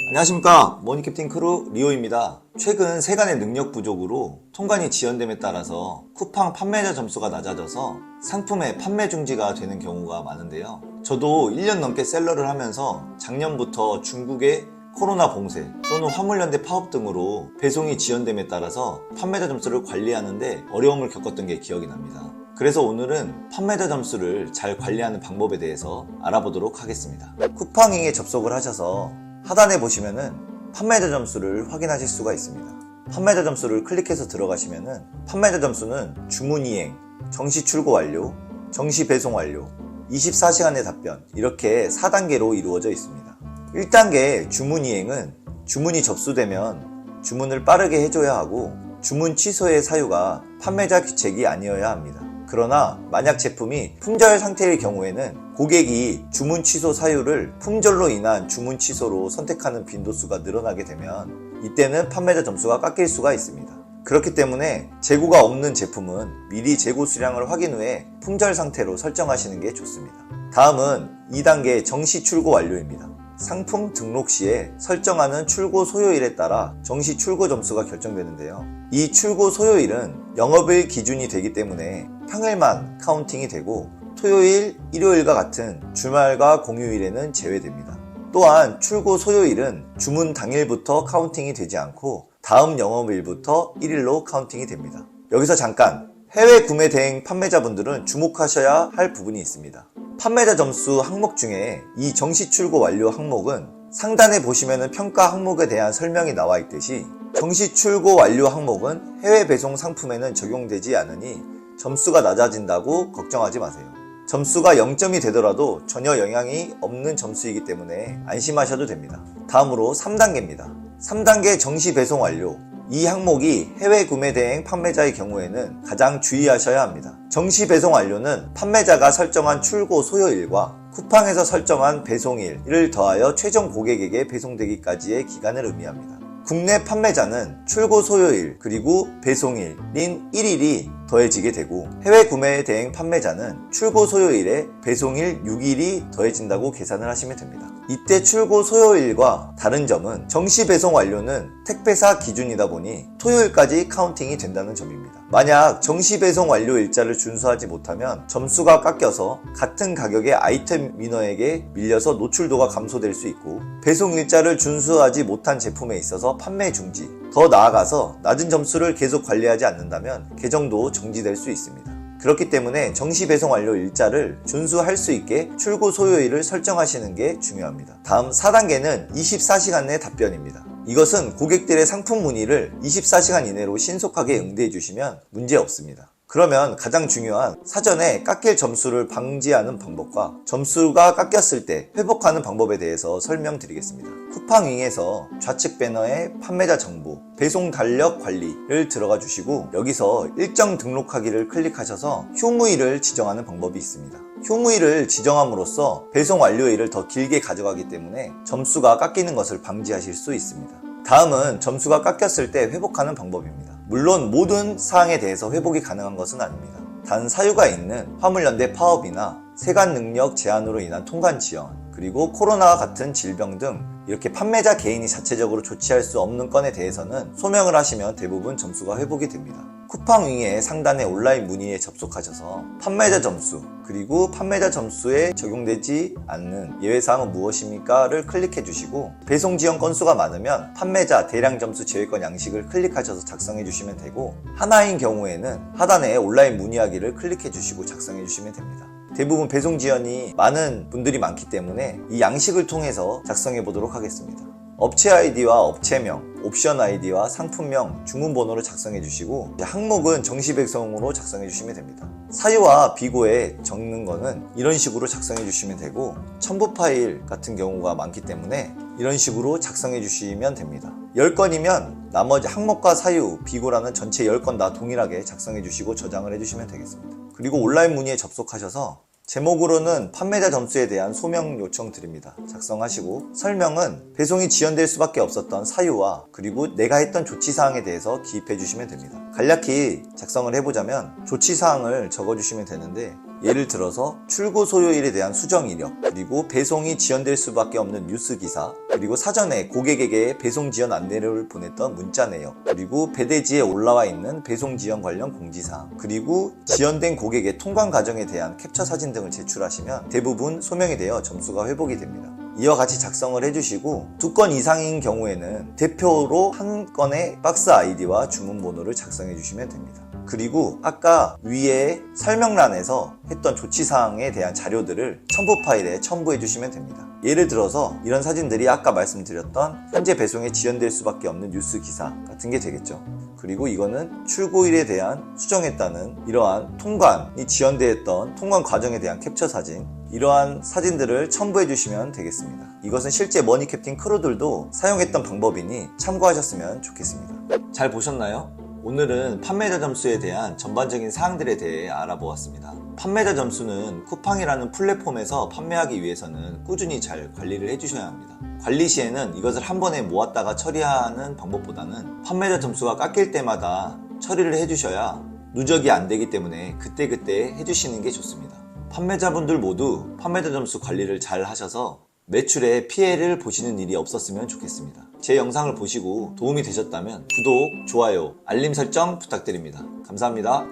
안녕하십니까, 머니캡틴 크루 리오입니다. 최근 세간의 능력 부족으로 통관이 지연됨에 따라서 쿠팡 판매자 점수가 낮아져서 상품의 판매 중지가 되는 경우가 많은데요. 저도 1년 넘게 셀러를 하면서 작년부터 중국의 코로나 봉쇄 또는 화물연대 파업 등으로 배송이 지연됨에 따라서 판매자 점수를 관리하는데 어려움을 겪었던 게 기억이 납니다. 그래서 오늘은 판매자 점수를 잘 관리하는 방법에 대해서 알아보도록 하겠습니다. 쿠팡잉에 접속을 하셔서 하단에 보시면은 판매자 점수를 확인하실 수가 있습니다. 판매자 점수를 클릭해서 들어가시면은 판매자 점수는 주문 이행, 정시 출고 완료, 정시 배송 완료, 24시간 내 답변 이렇게 4단계로 이루어져 있습니다. 1단계 주문 이행은 주문이 접수되면 주문을 빠르게 해줘야 하고 주문 취소의 사유가 판매자 규책이 아니어야 합니다. 그러나 만약 제품이 품절 상태일 경우에는 고객이 주문 취소 사유를 품절로 인한 주문 취소로 선택하는 빈도수가 늘어나게 되면 이때는 판매자 점수가 깎일 수가 있습니다. 그렇기 때문에 재고가 없는 제품은 미리 재고 수량을 확인 후에 품절 상태로 설정하시는 게 좋습니다. 다음은 2단계 정시 출고 완료입니다. 상품 등록 시에 설정하는 출고 소요일에 따라 정시 출고 점수가 결정되는데요. 이 출고 소요일은 영업일 기준이 되기 때문에 평일만 카운팅이 되고 토요일, 일요일과 같은 주말과 공휴일에는 제외됩니다. 또한 출고 소요일은 주문 당일부터 카운팅이 되지 않고 다음 영업일부터 1일로 카운팅이 됩니다. 여기서 잠깐 해외 구매 대행 판매자분들은 주목하셔야 할 부분이 있습니다. 판매자 점수 항목 중에 이 정시 출고 완료 항목은 상단에 보시면 평가 항목에 대한 설명이 나와 있듯이 정시 출고 완료 항목은 해외 배송 상품에는 적용되지 않으니 점수가 낮아진다고 걱정하지 마세요. 점수가 0점이 되더라도 전혀 영향이 없는 점수이기 때문에 안심하셔도 됩니다. 다음으로 3단계입니다. 3단계 정시 배송 완료. 이 항목이 해외 구매 대행 판매자의 경우에는 가장 주의하셔야 합니다. 정시 배송 완료는 판매자가 설정한 출고 소요일과 쿠팡에서 설정한 배송일을 더하여 최종 고객에게 배송되기까지의 기간을 의미합니다. 국내 판매자는 출고 소요일 그리고 배송일인 1일이 더해지게 되고 해외 구매 대행 판매자는 출고 소요일에 배송일 6일이 더해진다고 계산을 하시면 됩니다. 이때 출고 소요일과 다른 점은 정시 배송 완료는 택배사 기준이다 보니 토요일까지 카운팅이 된다는 점입니다. 만약 정시 배송 완료 일자를 준수하지 못하면 점수가 깎여서 같은 가격의 아이템 위너에게 밀려서 노출도가 감소될 수 있고 배송 일자를 준수하지 못한 제품에 있어서 판매 중지, 더 나아가서 낮은 점수를 계속 관리하지 않는다면 계정도 정지될 수 있습니다. 그렇기 때문에 정시 배송 완료 일자를 준수할 수 있게 출고 소요일을 설정하시는 게 중요합니다. 다음 4단계는 24시간 내 답변입니다. 이것은 고객들의 상품 문의를 24시간 이내로 신속하게 응대해 주시면 문제 없습니다. 그러면 가장 중요한 사전에 깎일 점수를 방지하는 방법과 점수가 깎였을 때 회복하는 방법에 대해서 설명드리겠습니다. 쿠팡잉에서 좌측 배너에 판매자 정보, 배송 달력 관리를 들어가 주시고 여기서 일정 등록하기를 클릭하셔서 휴무일을 지정하는 방법이 있습니다. 휴무일을 지정함으로써 배송 완료일을 더 길게 가져가기 때문에 점수가 깎이는 것을 방지하실 수 있습니다. 다음은 점수가 깎였을 때 회복하는 방법입니다. 물론 모든 사항에 대해서 회복이 가능한 것은 아닙니다. 단 사유가 있는 화물연대 파업이나 세관 능력 제한으로 인한 통관 지연, 그리고 코로나와 같은 질병 등 이렇게 판매자 개인이 자체적으로 조치할 수 없는 건에 대해서는 소명을 하시면 대부분 점수가 회복이 됩니다. 쿠팡윙의 상단에 온라인 문의에 접속하셔서 판매자 점수 그리고 판매자 점수에 적용되지 않는 예외사항은 무엇입니까?를 클릭해 주시고 배송 지연 건수가 많으면 판매자 대량 점수 제외권 양식을 클릭하셔서 작성해 주시면 되고 하나인 경우에는 하단에 온라인 문의하기를 클릭해 주시고 작성해 주시면 됩니다. 대부분 배송 지연이 많은 분들이 많기 때문에 이 양식을 통해서 작성해 보도록 하겠습니다. 업체 아이디와 업체명, 옵션 아이디와 상품명, 주문번호를 작성해 주시고 항목은 정시 배송으로 작성해 주시면 됩니다. 사유와 비고에 적는 거는 이런 식으로 작성해 주시면 되고 첨부 파일 같은 경우가 많기 때문에 이런 식으로 작성해 주시면 됩니다. 10건이면 나머지 항목과 사유, 비고라는 전체 10건 다 동일하게 작성해 주시고 저장을 해 주시면 되겠습니다. 그리고 온라인 문의에 접속하셔서 제목으로는 판매자 점수에 대한 소명 요청 드립니다. 작성하시고 설명은 배송이 지연될 수밖에 없었던 사유와 그리고 내가 했던 조치사항에 대해서 기입해 주시면 됩니다. 간략히 작성을 해보자면 조치사항을 적어주시면 되는데 예를 들어서 출고 소요일에 대한 수정 이력, 그리고 배송이 지연될 수밖에 없는 뉴스 기사, 그리고 사전에 고객에게 배송 지연 안내를 보냈던 문자 내역, 그리고 배대지에 올라와 있는 배송 지연 관련 공지사항, 그리고 지연된 고객의 통관 과정에 대한 캡처 사진 등을 제출하시면 대부분 소명이 되어 점수가 회복이 됩니다. 이와 같이 작성을 해주시고 2건 이상인 경우에는 대표로 한 건의 박스 아이디와 주문 번호를 작성해 주시면 됩니다. 그리고 아까 위에 설명란에서 했던 조치사항에 대한 자료들을 첨부 파일에 첨부해 주시면 됩니다. 예를 들어서 이런 사진들이 아까 말씀드렸던 현재 배송에 지연될 수밖에 없는 뉴스 기사 같은 게 되겠죠. 그리고 이거는 출고일에 대한 수정했다는 이러한 통관이 지연되었던 통관 과정에 대한 캡처 사진, 이러한 사진들을 첨부해 주시면 되겠습니다. 이것은 실제 머니캡틴 크루들도 사용했던 방법이니 참고하셨으면 좋겠습니다. 잘 보셨나요? 오늘은 판매자 점수에 대한 전반적인 사항들에 대해 알아보았습니다. 판매자 점수는 쿠팡이라는 플랫폼에서 판매하기 위해서는 꾸준히 잘 관리를 해주셔야 합니다. 관리 시에는 이것을 한 번에 모았다가 처리하는 방법보다는 판매자 점수가 깎일 때마다 처리를 해주셔야 누적이 안 되기 때문에 그때그때 해주시는 게 좋습니다. 판매자분들 모두 판매자 점수 관리를 잘 하셔서 매출에 피해를 보시는 일이 없었으면 좋겠습니다. 제 영상을 보시고 도움이 되셨다면 구독, 좋아요, 알림 설정 부탁드립니다. 감사합니다.